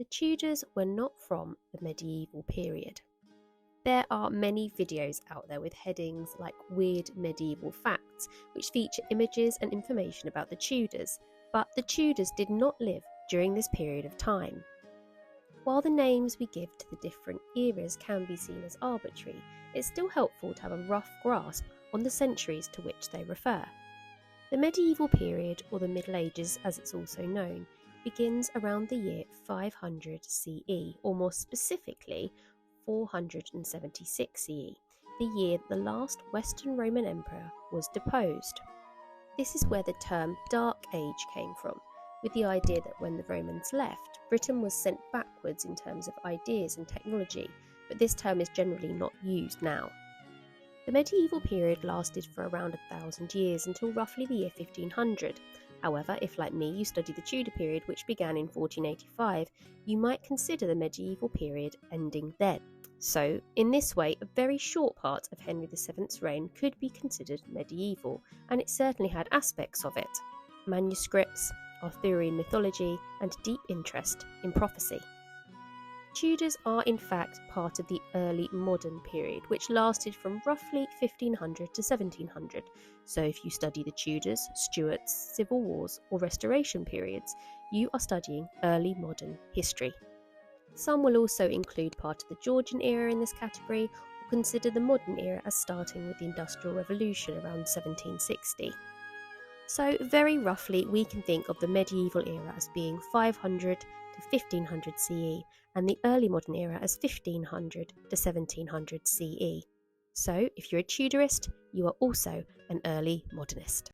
the Tudors were not from the medieval period. There are many videos out there with headings like Weird Medieval Facts, which feature images and information about the Tudors, but the Tudors did not live during this period of time. While the names we give to the different eras can be seen as arbitrary, it's still helpful to have a rough grasp on the centuries to which they refer. The medieval period, or the Middle Ages as it's also known, begins around the year 500 CE, or more specifically 476 CE, the year the last Western Roman Emperor was deposed. This is where the term Dark Age came from, with the idea that when the Romans left, Britain was sent backwards in terms of ideas and technology, but this term is generally not used now. The medieval period lasted for around 1,000 years until roughly the year 1500. However, if like me you study the Tudor period, which began in 1485, you might consider the medieval period ending then. So, in this way, a very short part of Henry VII's reign could be considered medieval, and it certainly had aspects of it: manuscripts, Arthurian mythology, and deep interest in prophecy. Tudors are in fact part of the early modern period, which lasted from roughly 1500 to 1700. So if you study the Tudors, Stuarts, Civil Wars, or Restoration periods, you are studying early modern history. Some will also include part of the Georgian era in this category, or consider the modern era as starting with the Industrial Revolution around 1760. So very roughly, we can think of the medieval era as being 500 to 1500 CE, and the early modern era as 1500 to 1700 CE. So if you're a Tudorist, you are also an early modernist.